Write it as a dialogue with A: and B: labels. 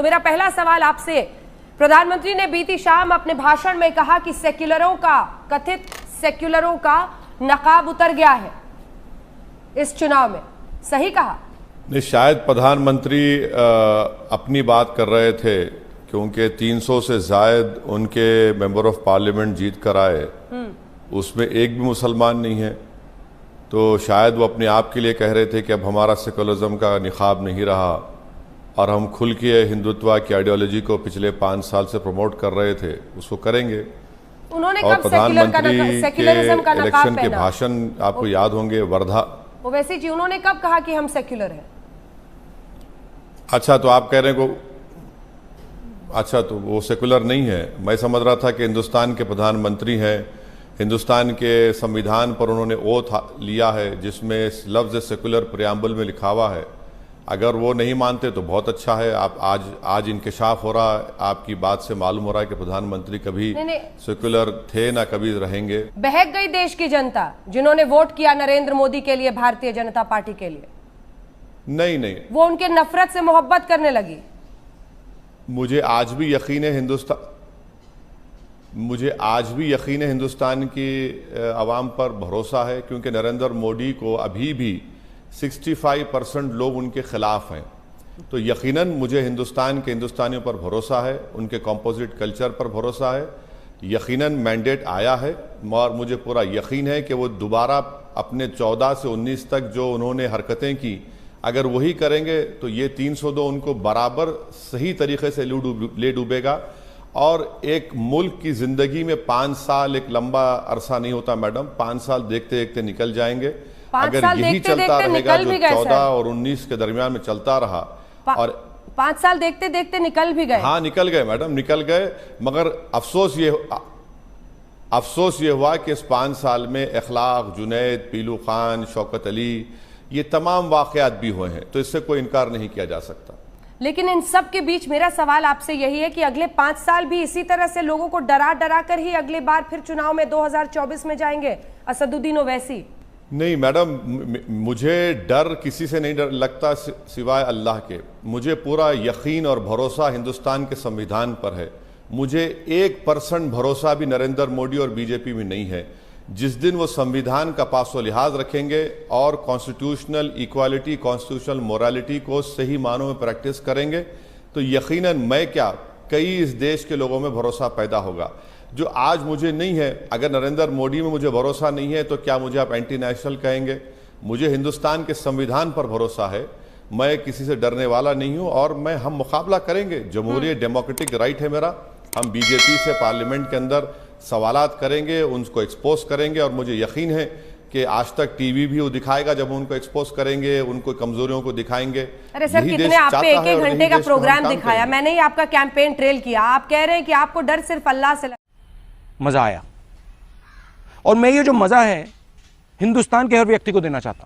A: तो मेरा पहला सवाल आपसे, प्रधानमंत्री ने बीती शाम अपने भाषण में कहा कि सेक्युलरों का, कथित सेक्युलरों का नकाब उतर गया है इस चुनाव में, सही कहा?
B: नहीं, शायद प्रधानमंत्री अपनी बात कर रहे थे क्योंकि 300 से जायद उनके मेंबर ऑफ पार्लियामेंट जीत कर आए, उसमें एक भी मुसलमान नहीं है। तो शायद वो अपने आप के लिए कह रहे थे कि अब हमारा सेकुलरिज्म का निखाब नहीं रहा और हम खुल के हिंदुत्व की आइडियोलॉजी को पिछले 5 साल से प्रमोट कर रहे थे, उसको करेंगे।
A: उन्होंने
B: और
A: कब
B: प्रधानमंत्री के इलेक्शन के भाषण आपको याद होंगे, वर्धा।
A: ओवैसी जी, उन्होंने कब कहा कि हम सेक्युलर हैं?
B: अच्छा, तो आप कह रहे हैं को अच्छा, तो वो सेकुलर नहीं है। मैं समझ रहा था कि हिंदुस्तान के प्रधानमंत्री हैं, हिंदुस्तान के संविधान पर उन्होंने ओथ लिया है जिसमें लफ्ज़ सेकुलर प्रियम्बल में लिखा हुआ है। अगर वो नहीं मानते तो बहुत अच्छा है। आप आज इंकशाफ हो रहा है, आपकी बात से मालूम हो रहा है कि प्रधानमंत्री कभी सेकुलर थे ना कभी रहेंगे।
A: बहक गई देश की जनता जिन्होंने वोट किया नरेंद्र मोदी के लिए, भारतीय जनता पार्टी के लिए।
B: नहीं, वो
A: उनके नफरत से मोहब्बत करने लगी।
B: मुझे आज भी यकीन है हिंदुस्तान की आवाम पर भरोसा है, क्योंकि नरेंद्र मोदी को अभी भी 65% लोग उनके खिलाफ हैं। तो यकीनन मुझे हिंदुस्तान के हिंदुस्तानियों पर भरोसा है, उनके कंपोजिट कल्चर पर भरोसा है। यकीनन मैंडेट आया है और मुझे पूरा यकीन है कि वो दोबारा अपने 14 से 19 तक जो उन्होंने हरकतें की, अगर वही करेंगे तो ये 302 उनको बराबर सही तरीके से ले डूबेगा। और एक मुल्क की ज़िंदगी में 5 साल एक लंबा अरसा नहीं होता मैडम, 5 साल देखते देखते निकल जाएंगे। अगर यही चलता रहेगा जो 14 और 19 के दरमियान में चलता रहा, और
A: 5 साल देखते देखते निकल भी गए।
B: हाँ, निकल गए मैडम, निकल गए। मगर अफसोस ये हुआ कि इस 5 साल में इखलाक, जुनैद, पीलू खान, शौकत अली, ये तमाम वाक़यात भी हुए हैं, तो इससे कोई इनकार नहीं किया जा सकता।
A: लेकिन इन सब के बीच मेरा सवाल आपसे यही है कि अगले 5 साल भी इसी तरह से लोगों को डरा कर ही अगली बार फिर चुनाव में 2024 में जाएंगे असदुद्दीन ओवैसी?
B: नहीं मैडम, मुझे डर किसी से नहीं लगता सिवाय अल्लाह के। मुझे पूरा यकीन और भरोसा हिंदुस्तान के संविधान पर है। मुझे 1% भरोसा भी नरेंद्र मोदी और बीजेपी में नहीं है। जिस दिन वो संविधान का पासो लिहाज रखेंगे और कॉन्स्टिट्यूशनल इक्वालिटी, कॉन्स्टिट्यूशनल मोरालिटी को सही मानों में प्रैक्टिस करेंगे, तो यकीनन मैं क्या, कई इस देश के लोगों में भरोसा पैदा होगा जो आज मुझे नहीं है। अगर नरेंद्र मोदी में मुझे भरोसा नहीं है तो क्या मुझे आप एंटी नेशनल कहेंगे? मुझे हिंदुस्तान के संविधान पर भरोसा है, मैं किसी से डरने वाला नहीं हूँ और हम मुकाबला करेंगे। जमहूरियत, डेमोक्रेटिक राइट है मेरा। हम बीजेपी से पार्लियामेंट के अंदर सवालात करेंगे, उनको एक्सपोज करेंगे और मुझे यकीन है कि आज तक टीवी भी वो दिखाएगा जब उनको एक्सपोज करेंगे, उनको कमजोरियों को दिखाएंगे।
A: अरे सर, कितने आप पे 1-1 घंटे का प्रोग्राम दिखाया, मैंने ही आपका कैंपेन ट्रेल किया। आप कह रहे हैं कि आपको डर सिर्फ अल्लाह से
C: मजा आया, और मैं ये जो मजा है हिंदुस्तान के हर व्यक्ति को देना चाहता हूं।